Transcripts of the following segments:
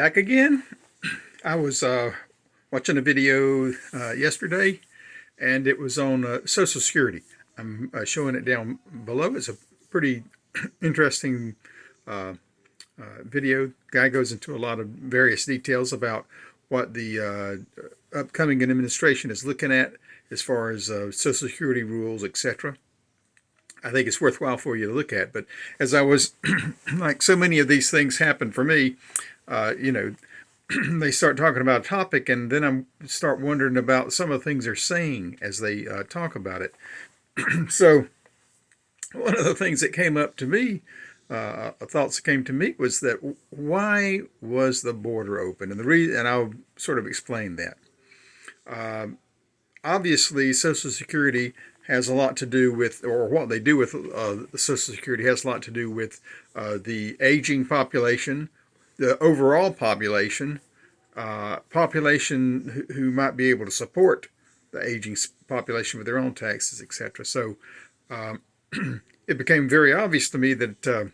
Back again. I was watching a video yesterday, and it was on Social Security. I'm showing it down below. It's a pretty interesting uh, video. Guy goes into a lot of various details about what the upcoming administration is looking at as far as Social Security rules, etc. I think it's worthwhile for you to look at. But as I was, like so many of these things happen for me, uh, you know, they start talking about a topic, and then I start wondering about some of the things they're saying as they talk about it. So one of the things that came up to me, thoughts that came to me, was that why was the border open? And the reason, and I'll sort of explain that. Obviously, Social Security has a lot to do with, or what they do with Social Security has a lot to do with the aging population, the overall population, population who might be able to support the aging population with their own taxes, etc. So um, it became very obvious to me that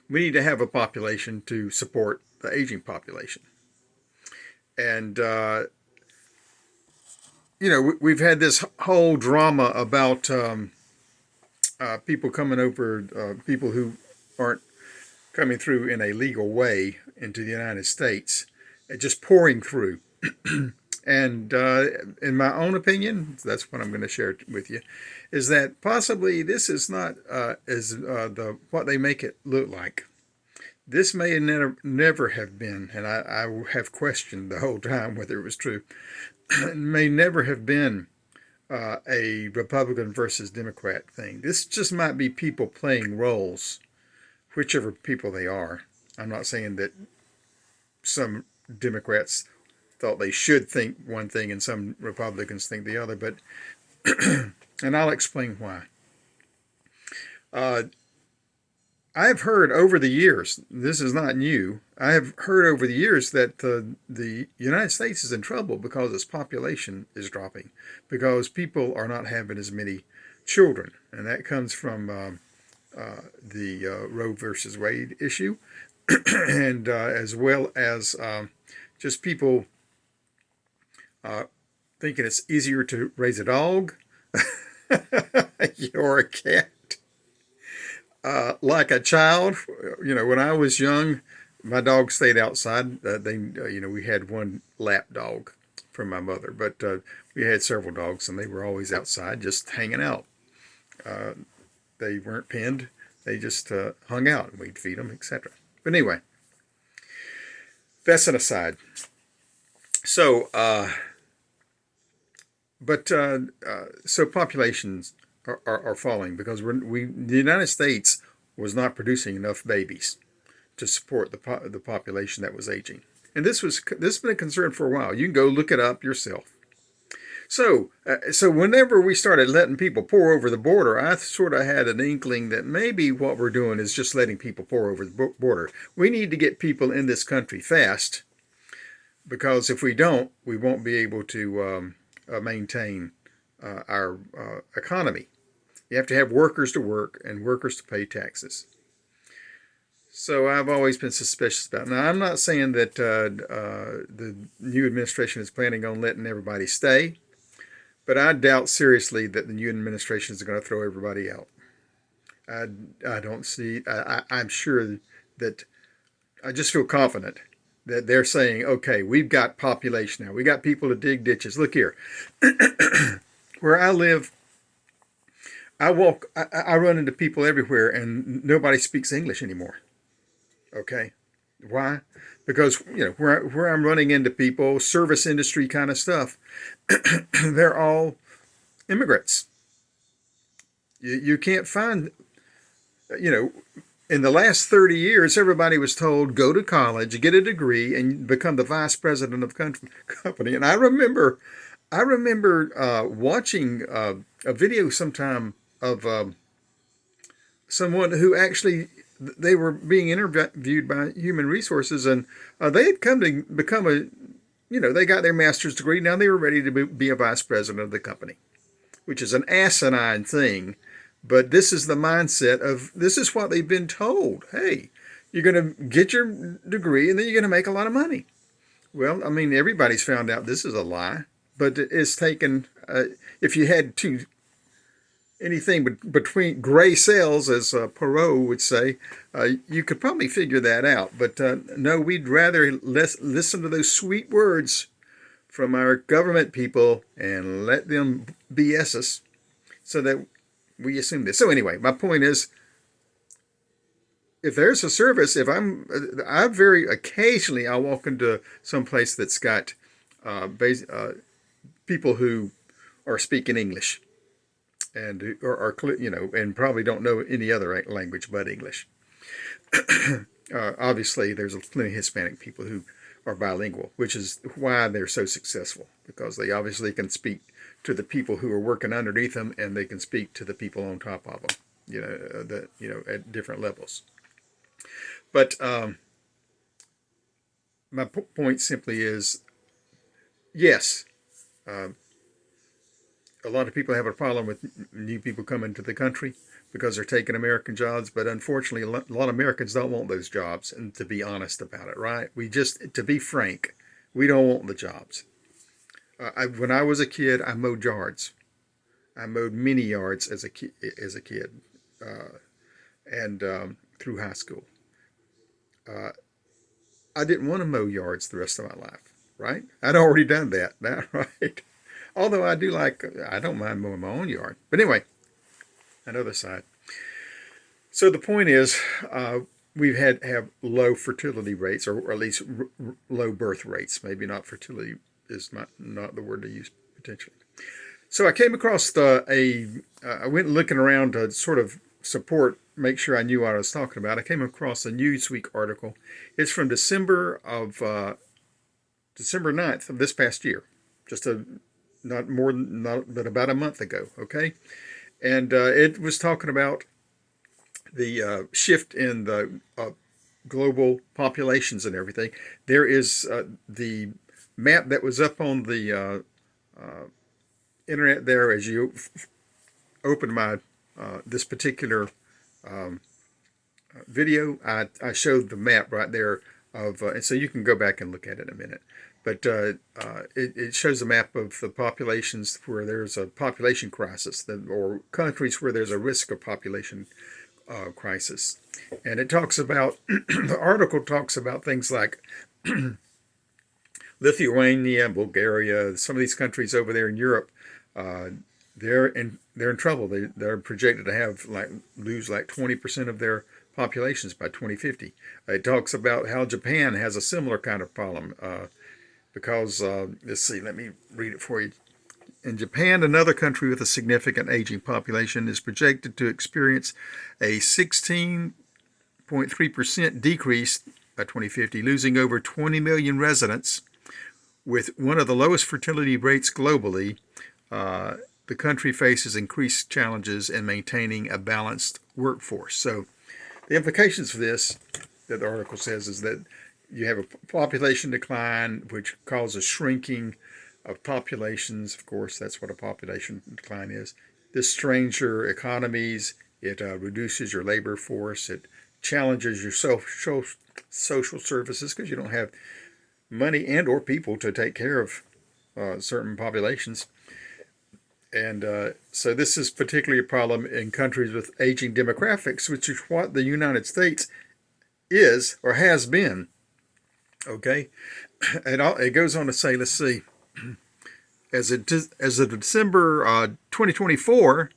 we need to have a population to support the aging population. And we've had this whole drama about people coming over, people who aren't coming through in a legal way into the United States, just pouring through. And in my own opinion, that's what I'm going to share with you, is that possibly this is not as what they make it look like. This may never have been, and I have questioned the whole time whether it was true. It may never have been a Republican versus Democrat thing. This just might be people playing roles, whichever people they are. I'm not saying that some Democrats thought they should think one thing and some Republicans think the other, but and I'll explain why. Uh, I have heard over the years, this is not new, I have heard over the years that the United States is in trouble because its population is dropping, because people are not having as many children. And that comes from the Roe versus Wade issue, and as well as just people thinking it's easier to raise a dog or a cat like a child. When I was young, my dog stayed outside. We had one lap dog from my mother, but we had several dogs, and they were always outside, just hanging out. They weren't pinned; they just hung out, and we'd feed them, etc. But anyway, that's an aside. So, so populations are falling because the United States was not producing enough babies to support the population that was aging, and this has been a concern for a while. You can go look it up yourself. So whenever we started letting people pour over the border, I sort of had an inkling that maybe what we're doing is just letting people pour over the border. We need to get people in this country fast, because if we don't, we won't be able to maintain our economy. You have to have workers to work and workers to pay taxes. So I've always been suspicious about it. Now, I'm not saying that the new administration is planning on letting everybody stay, but I doubt seriously that the new administration is going to throw everybody out. I don't see, I'm sure that, I just feel confident that they're saying, okay, we've got population now. We got people to dig ditches. Look here. Where I live, I run into people everywhere, and nobody speaks English anymore. Okay, why? Because where I'm running into people, service industry kind of stuff, they're all immigrants. You can't find, in the last 30 years, everybody was told, go to college, get a degree, and become the vice president of the company. And I remember watching a video sometime of someone who actually, they were being interviewed by Human Resources, and they had come to become they got their master's degree. Now they were ready to be a vice president of the company, which is an asinine thing. But this is the mindset of, this is what they've been told. Hey, you're going to get your degree, and then you're going to make a lot of money. Well, I mean, everybody's found out this is a lie, but it's taken, if you had anything between gray cells, as Perot would say, you could probably figure that out. But no, we'd rather listen to those sweet words from our government people and let them BS us so that we assume this. So anyway, my point is, if there's a service, I very occasionally I'll walk into some place that's got people who are speaking English and are and probably don't know any other language but English. Obviously, there's plenty of Hispanic people who are bilingual, which is why they're so successful, because they obviously can speak to the people who are working underneath them, and they can speak to the people on top of them, at different levels. But my point simply is, yes, a lot of people have a problem with new people coming to the country because they're taking American jobs, but unfortunately, a lot of Americans don't want those jobs. And to be honest about it, right? To be frank, we don't want the jobs. When I was a kid, I mowed yards. I mowed many yards as a kid, and through high school. I didn't want to mow yards the rest of my life, right? I'd already done that, right? Although I don't mind mowing my own yard. But anyway, another side. So the point is, we've have low fertility rates, or at least low birth rates. Maybe not fertility is not the word to use potentially. So I came across I went looking around to sort of make sure I knew what I was talking about. I came across a Newsweek article. It's from December 9th of this past year, but about a month ago. Okay, and it was talking about the shift in the global populations and everything. There is the map that was up on the internet there as you open my this particular video. I showed the map right there and so you can go back and look at it in a minute. But it shows a map of the populations where there's a population crisis, or countries where there's a risk of population crisis. And it talks about, the article talks about things like Lithuania, Bulgaria, some of these countries over there in Europe. They're in trouble. They're projected to lose 20% of their populations by 2050. It talks about how Japan has a similar kind of problem because let's see, let me read it for you. In Japan, another country with a significant aging population, is projected to experience a 16.3% decrease by 2050, losing over 20 million residents. With one of the lowest fertility rates globally, the country faces increased challenges in maintaining a balanced workforce. So the implications for this, that the article says, is that you have a population decline, which causes shrinking of populations. Of course, that's what a population decline is. This strains your economies. It reduces your labor force. It challenges your social services because you don't have money and or people to take care of certain populations. And so this is particularly a problem in countries with aging demographics, which is what the United States is or has been. Okay, and it goes on to say, let's see, as of December 2024,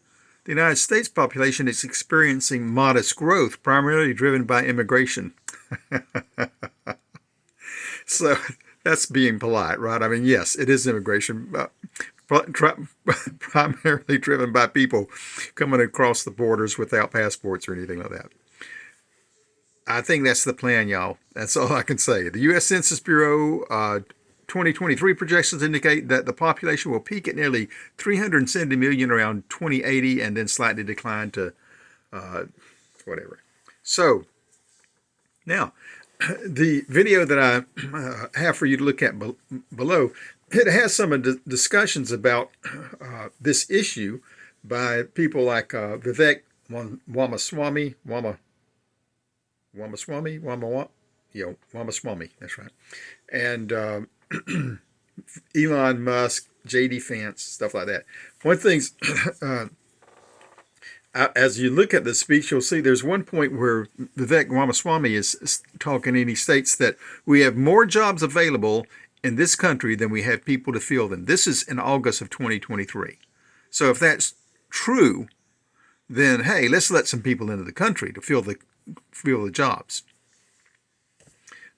the United States population is experiencing modest growth, primarily driven by immigration. So that's being polite, right? I mean, yes, it is immigration, primarily driven by people coming across the borders without passports or anything like that. I think that's the plan, y'all. That's all I can say. The U.S. Census Bureau 2023 projections indicate that the population will peak at nearly 370 million around 2080 and then slightly decline to whatever. So now, the video that I have for you to look at below, it has some discussions about this issue by people like Vivek Ramaswamy, Wamaswamy, Wamaswamy. That's right. And Elon Musk, J.D. Vance, stuff like that. One of the things, as you look at the speech, you'll see there's one point where Vivek Ramaswamy is talking, and he states that we have more jobs available in this country than we have people to fill them. This is in August of 2023. So if that's true, then hey, let's let some people into the country to fill the jobs.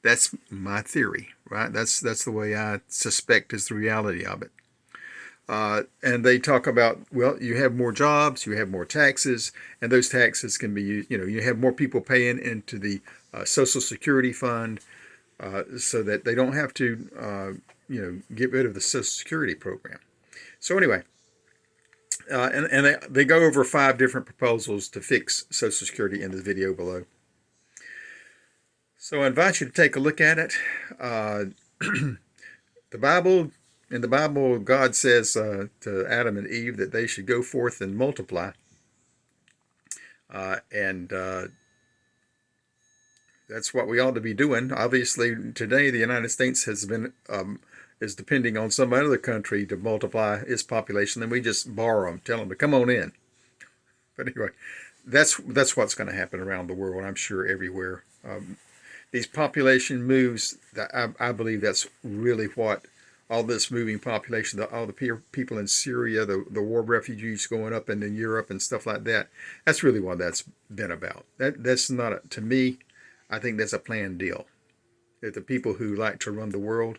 That's my theory, right? That's the way I suspect is the reality of it. And they talk about, well, you have more jobs, you have more taxes, and those taxes can be, you have more people paying into the Social Security Fund, so that they don't have to, get rid of the Social Security program. So anyway, and they go over 5 different proposals to fix Social Security in the video below. So I invite you to take a look at it. In the Bible, God says to Adam and Eve that they should go forth and multiply. And that's what we ought to be doing. Obviously, today the United States is depending on some other country to multiply its population, and we just borrow them, tell them to come on in. But anyway, that's what's going to happen around the world, I'm sure, everywhere. These population moves, I believe that's really what all this moving population, all the people in Syria, the war refugees going up into Europe and stuff like that, that's really what that's been about. That's not, to me, I think that's a planned deal. That the people who like to run the world,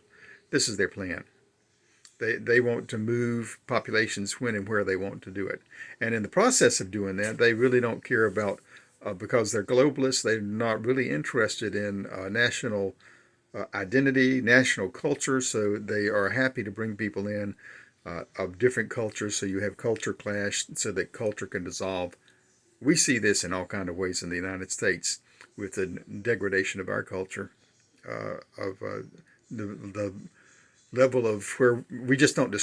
this is their plan. They want to move populations when and where they want to do it. And in the process of doing that, they really don't care about, because they're globalists, they're not really interested in national identity, national culture, so they are happy to bring people in of different cultures, so you have culture clash, so that culture can dissolve. We see this in all kinds of ways in the United States with the degradation of our culture, of the level of where we just don't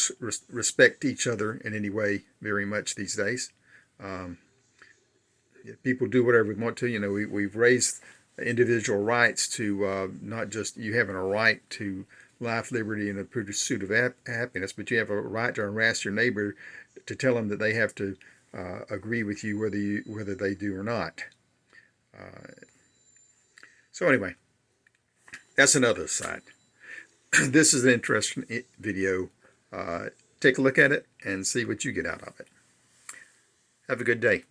respect each other in any way very much these days. People do whatever we want to. We've raised individual rights to not just you having a right to life, liberty, and the pursuit of happiness, but you have a right to harass your neighbor, to tell them that they have to agree with you whether they do or not. So anyway, that's another side. This is an interesting video. Take a look at it and see what you get out of it. Have a good day.